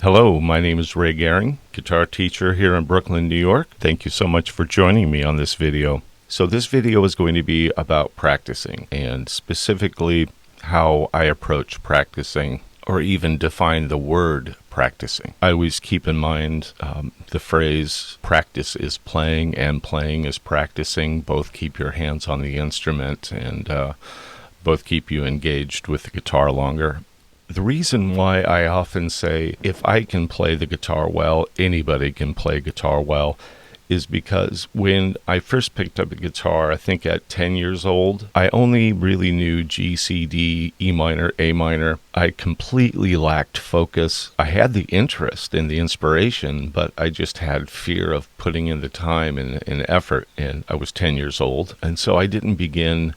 Hello, my name is Ray Gehring, guitar teacher here in Brooklyn, New York. Thank you so much for joining me on this video. So this video is going to be about practicing, and specifically how I approach practicing, or even define the word practicing. I always keep in mind the phrase practice is playing and playing is practicing. Both keep your hands on the instrument and both keep you engaged with the guitar longer. The reason why I often say if I can play the guitar well, anybody can play guitar well, is because when I first picked up a guitar, I think at 10 years old, I only really knew G, C, D, E minor, A minor. I completely lacked focus. I had the interest and the inspiration, but I just had fear of putting in the time and effort, and I was 10 years old. And so I didn't begin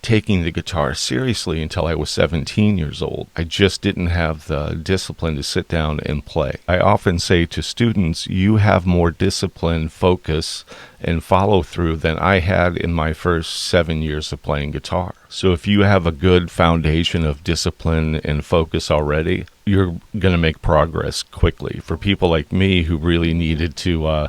taking the guitar seriously until I was 17 years old. I just didn't have the discipline to sit down and play. I often say to students, you have more discipline, focus, and follow through than I had in my first 7 years of playing guitar. So if you have a good foundation of discipline and focus already, you're going to make progress quickly. For people like me who really needed to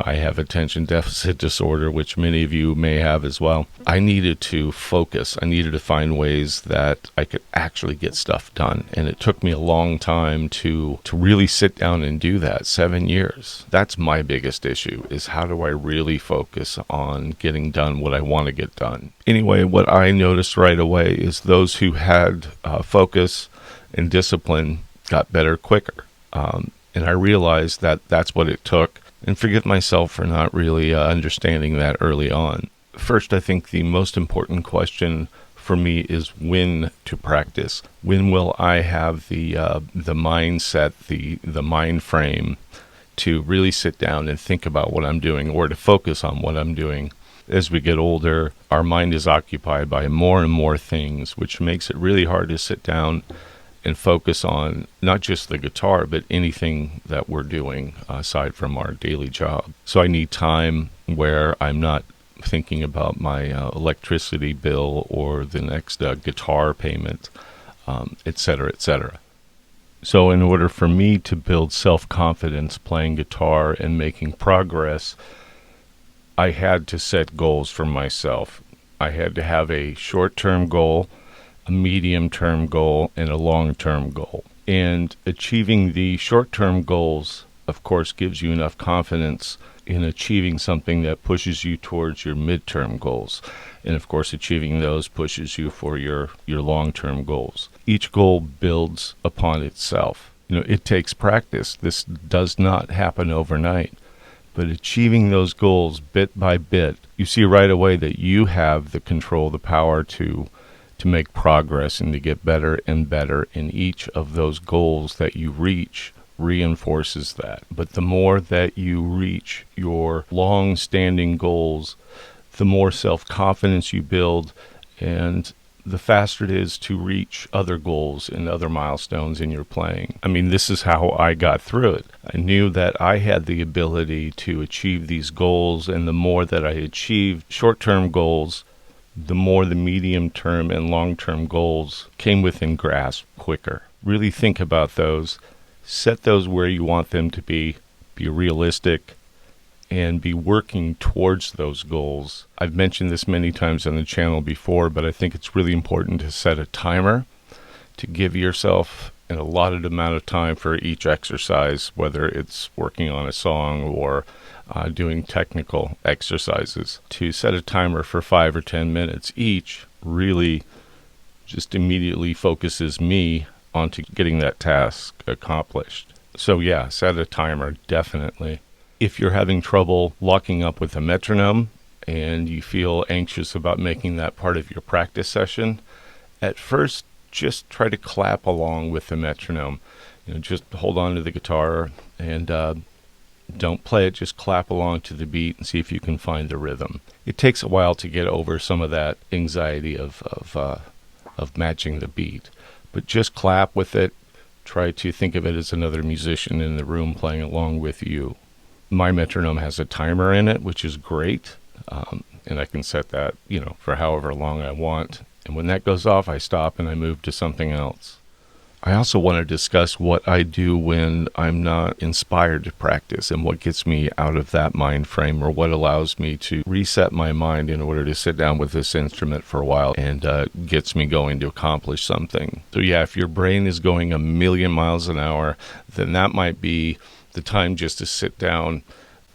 I have attention deficit disorder, which many of you may have as well. I needed to focus. I needed to find ways that I could actually get stuff done. And it took me a long time to really sit down and do that, 7 years. That's my biggest issue, is how do I really focus on getting done what I want to get done? Anyway, what I noticed right away is those who had focus and discipline got better quicker. And I realized that that's what it took. And forgive myself for not really understanding that early on. First, I think the most important question for me is when to practice. When will I have the mindset, the mind frame to really sit down and think about what I'm doing, or to focus on what I'm doing? As we get older, our mind is occupied by more and more things, which makes it really hard to sit down and focus on not just the guitar, but anything that we're doing aside from our daily job. So I need time where I'm not thinking about my electricity bill or the next guitar payment, et cetera, et cetera. So in order for me to build self-confidence playing guitar and making progress, I had to set goals for myself. I had to have a short-term goal, a medium-term goal, and a long-term goal. And achieving the short-term goals, of course, gives you enough confidence in achieving something that pushes you towards your midterm goals. And of course, achieving those pushes you for your long-term goals. Each goal builds upon itself. It takes practice. This does not happen overnight. But achieving those goals bit by bit, you see right away that you have the control, the power to make progress and to get better and better, in each of those goals that you reach reinforces that. But the more that you reach your long-standing goals, the more self-confidence you build, and the faster it is to reach other goals and other milestones in your playing. I mean, this is how I got through it. I knew that I had the ability to achieve these goals, and the more that I achieved short-term goals, the more the medium-term and long-term goals came within grasp quicker. Really think about those. Set those where you want them to be realistic, and be working towards those goals. I've mentioned this many times on the channel before, but I think it's really important to set a timer, to give yourself an allotted amount of time for each exercise, whether it's working on a song or doing technical exercises. To set a timer for 5 or 10 minutes each really just immediately focuses me onto getting that task accomplished. So yeah, set a timer, definitely. If you're having trouble locking up with a metronome and you feel anxious about making that part of your practice session, at first just try to clap along with the metronome. Just hold on to the guitar and don't play it, just clap along to the beat and see if you can find the rhythm. It takes a while to get over some of that anxiety of matching the beat, but just clap with it. Try to think of it as another musician in the room playing along with you. My metronome has a timer in it, which is great, and I can set that, for however long I want. And when that goes off, I stop and I move to something else. I also want to discuss what I do when I'm not inspired to practice and what gets me out of that mind frame, or what allows me to reset my mind in order to sit down with this instrument for a while and gets me going to accomplish something. So yeah, if your brain is going a million miles an hour, then that might be the time just to sit down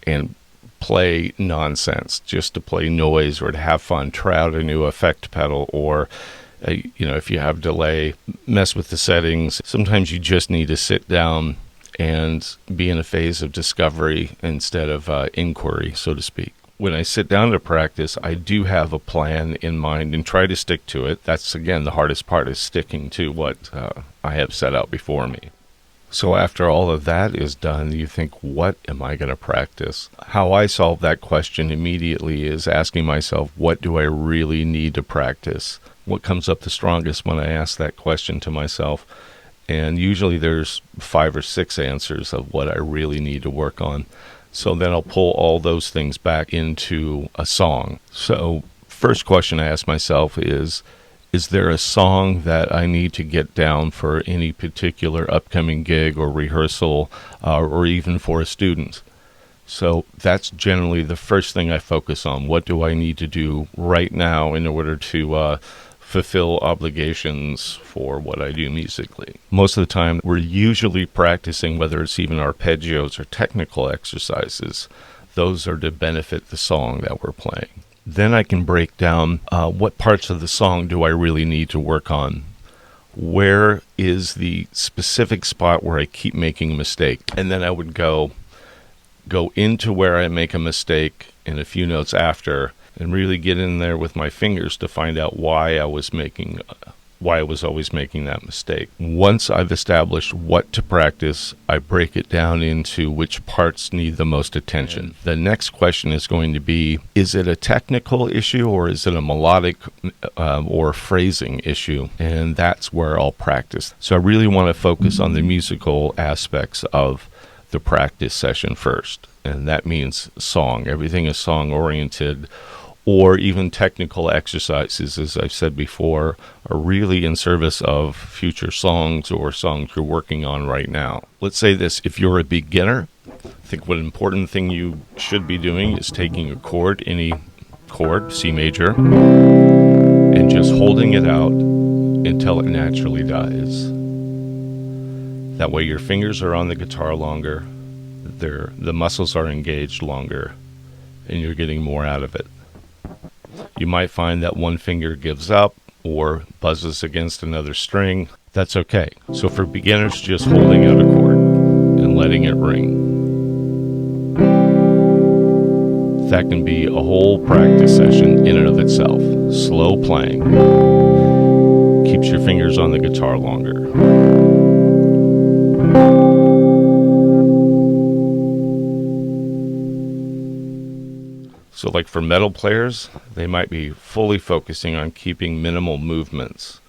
and play nonsense, just to play noise or to have fun, try out a new effect pedal, or if you have delay, mess with the settings. Sometimes you just need to sit down and be in a phase of discovery instead of inquiry, so to speak. When I sit down to practice, I do have a plan in mind and try to stick to it. That's, again, the hardest part, is sticking to what I have set out before me. So after all of that is done, you think, what am I going to practice? How I solve that question immediately is asking myself, what do I really need to practice? What comes up the strongest when I ask that question to myself? And usually there's 5 or 6 answers of what I really need to work on. So then I'll pull all those things back into a song. So first question I ask myself is there a song that I need to get down for any particular upcoming gig or rehearsal, or even for a student? So that's generally the first thing I focus on. What do I need to do right now in order to fulfill obligations for what I do musically? Most of the time, we're usually practicing, whether it's even arpeggios or technical exercises. Those are to benefit the song that we're playing. Then I can break down what parts of the song do I really need to work on. Where is the specific spot where I keep making a mistake? And then I would go into where I make a mistake and a few notes after, and really get in there with my fingers to find out why I was always making that mistake. Once I've established what to practice, I break it down into which parts need the most attention. The next question is going to be, is it a technical issue or is it a melodic or phrasing issue? And that's where I'll practice. So I really want to focus on the musical aspects of the practice session first. And that means song. Everything is song-oriented. Or even technical exercises, as I've said before, are really in service of future songs or songs you're working on right now. Let's say this: if you're a beginner, I think what important thing you should be doing is taking a chord, any chord, C major, and just holding it out until it naturally dies. That way your fingers are on the guitar longer, the muscles are engaged longer, and you're getting more out of it. You might find that one finger gives up or buzzes against another string. That's okay. So for beginners, just holding out a chord and letting it ring. That can be a whole practice session in and of itself. Slow playing keeps your fingers on the guitar longer. So like for metal players, they might be fully focusing on keeping minimal movements,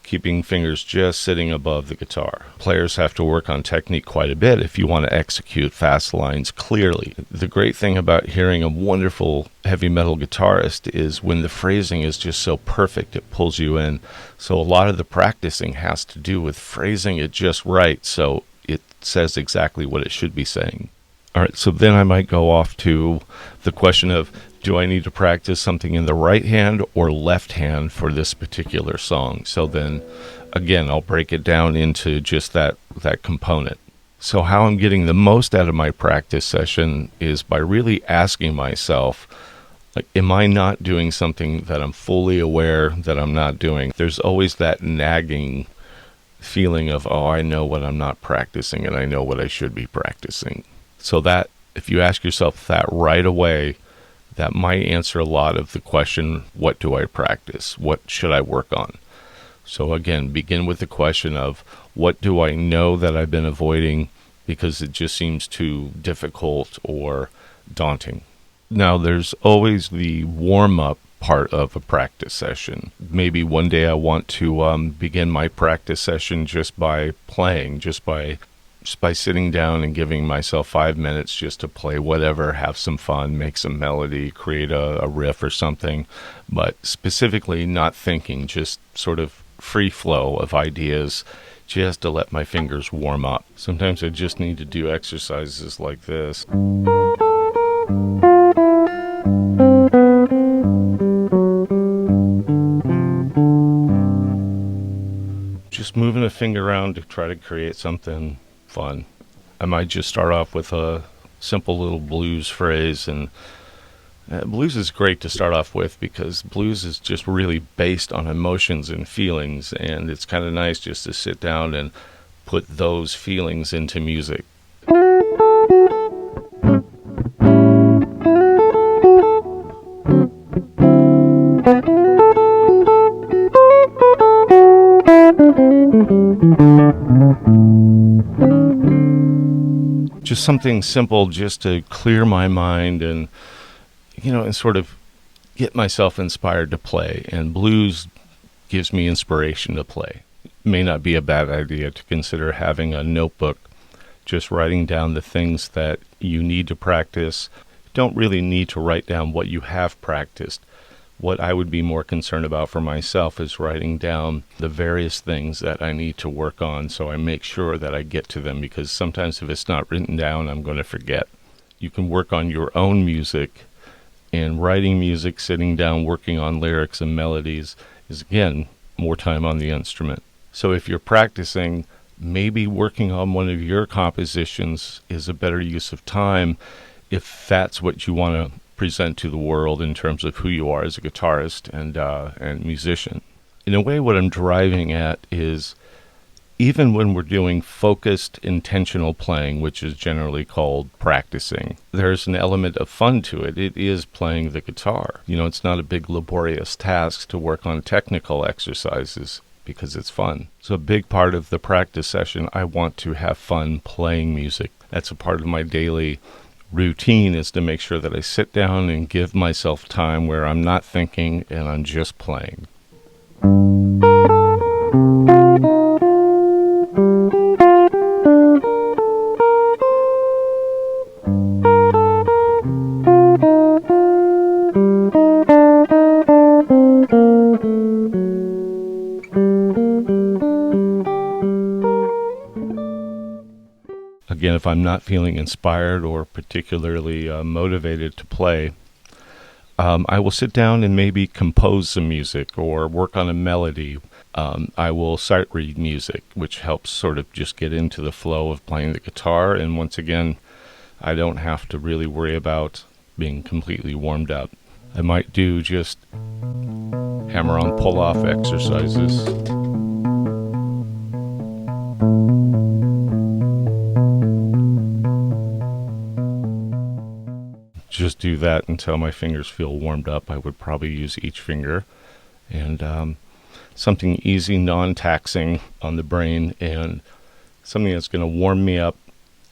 keeping fingers just sitting above the guitar. Players have to work on technique quite a bit if you want to execute fast lines clearly. The great thing about hearing a wonderful heavy metal guitarist is when the phrasing is just so perfect, it pulls you in. So a lot of the practicing has to do with phrasing it just right so it says exactly what it should be saying. All right, so then I might go off to the question of, do I need to practice something in the right hand or left hand for this particular song? So then, again, I'll break it down into just that component. So how I'm getting the most out of my practice session is by really asking myself, like, am I not doing something that I'm fully aware that I'm not doing? There's always that nagging feeling of, oh, I know what I'm not practicing and I know what I should be practicing. So that, if you ask yourself that right away, that might answer a lot of the question, what do I practice? What should I work on? So again, begin with the question of, what do I know that I've been avoiding because it just seems too difficult or daunting? Now, there's always the warm-up part of a practice session. Maybe one day I want to begin my practice session just by playing, just by sitting down and giving myself 5 minutes just to play whatever, have some fun, make some melody, create a riff or something, but specifically not thinking, just sort of free flow of ideas, just to let my fingers warm up. Sometimes I just need to do exercises like this. Just moving a finger around to try to create something fun. I might just start off with a simple little blues phrase, and blues is great to start off with because blues is just really based on emotions and feelings, and it's kind of nice just to sit down and put those feelings into music. Just something simple just to clear my mind and, and sort of get myself inspired to play. And blues gives me inspiration to play. It may not be a bad idea to consider having a notebook, just writing down the things that you need to practice. You don't really need to write down what you have practiced. What I would be more concerned about for myself is writing down the various things that I need to work on so I make sure that I get to them, because sometimes if it's not written down, I'm going to forget. You can work on your own music, and writing music, sitting down, working on lyrics and melodies is, again, more time on the instrument. So if you're practicing, maybe working on one of your compositions is a better use of time if that's what you want to present to the world in terms of who you are as a guitarist and musician. In a way, what I'm driving at is, even when we're doing focused, intentional playing, which is generally called practicing, there's an element of fun to it. It is playing the guitar. It's not a big laborious task to work on technical exercises because it's fun. So a big part of the practice session, I want to have fun playing music. That's a part of my daily routine, is to make sure that I sit down and give myself time where I'm not thinking and I'm just playing. Again, if I'm not feeling inspired or particularly motivated to play, I will sit down and maybe compose some music or work on a melody. I will sight read music, which helps sort of just get into the flow of playing the guitar. And once again, I don't have to really worry about being completely warmed up. I might do just hammer on pull-off exercises. Just do that until my fingers feel warmed up. I would probably use each finger, and something easy, non-taxing on the brain, and something that's going to warm me up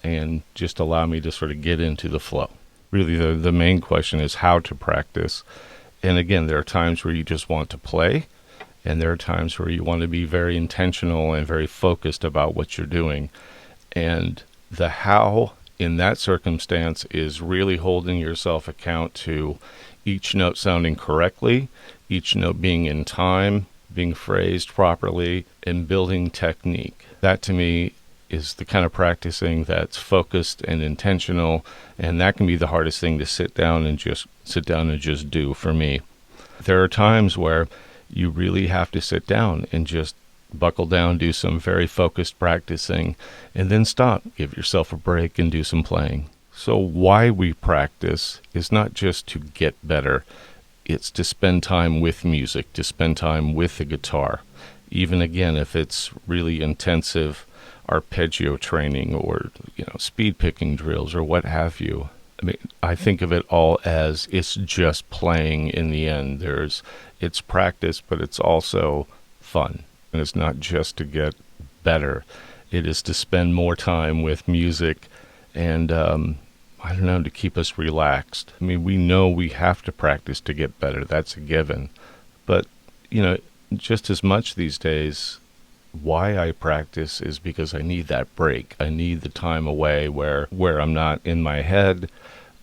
and just allow me to sort of get into the flow. Really, the main question is how to practice. And again, there are times where you just want to play, and there are times where you want to be very intentional and very focused about what you're doing. And the how in that circumstance is really holding yourself account to each note sounding correctly, each note being in time, being phrased properly, and building technique. That to me is the kind of practicing that's focused and intentional, and that can be the hardest thing to sit down and just do for me. There are times where you really have to sit down and just buckle down, do some very focused practicing, and then stop, give yourself a break, and do some playing. So why we practice is not just to get better, it's to spend time with music, to spend time with the guitar. Even again, if it's really intensive arpeggio training or speed picking drills or what have you. I think of it all as it's just playing in the end. It's practice, but it's also fun. And it's not just to get better. It is to spend more time with music and, to keep us relaxed. We know we have to practice to get better. That's a given. But, just as much these days, why I practice is because I need that break. I need the time away where I'm not in my head.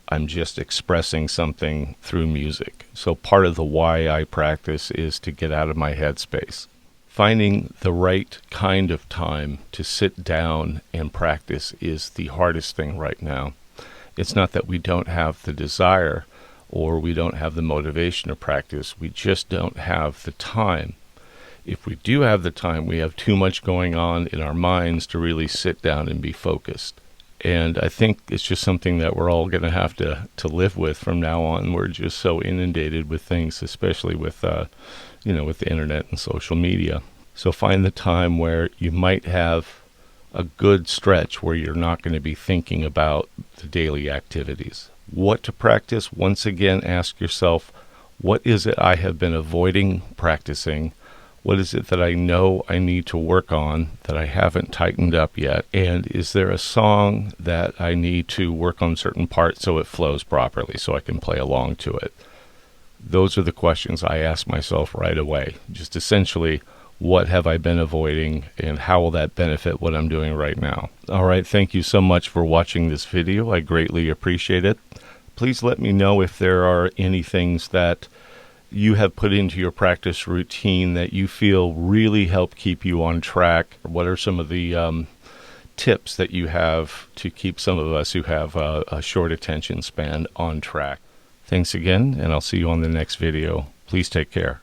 I'm just expressing something through music. So part of the why I practice is to get out of my headspace. Finding the right kind of time to sit down and practice is the hardest thing right now. It's not that we don't have the desire or we don't have the motivation to practice. We just don't have the time. If we do have the time, we have too much going on in our minds to really sit down and be focused. And I think it's just something that we're all going to have to live with from now on. We're just so inundated with things, especially with, with the internet and social media. So find the time where you might have a good stretch where you're not going to be thinking about the daily activities. What to practice? Once again, ask yourself, what is it I have been avoiding practicing? What is it that I know I need to work on that I haven't tightened up yet? And is there a song that I need to work on certain parts so it flows properly, so I can play along to it? Those are the questions I ask myself right away. Just essentially, what have I been avoiding and how will that benefit what I'm doing right now? All right, thank you so much for watching this video. I greatly appreciate it. Please let me know if there are any things that you have put into your practice routine that you feel really help keep you on track. What are some of the tips that you have to keep some of us who have a short attention span on track? Thanks again, and I'll see you on the next video. Please take care.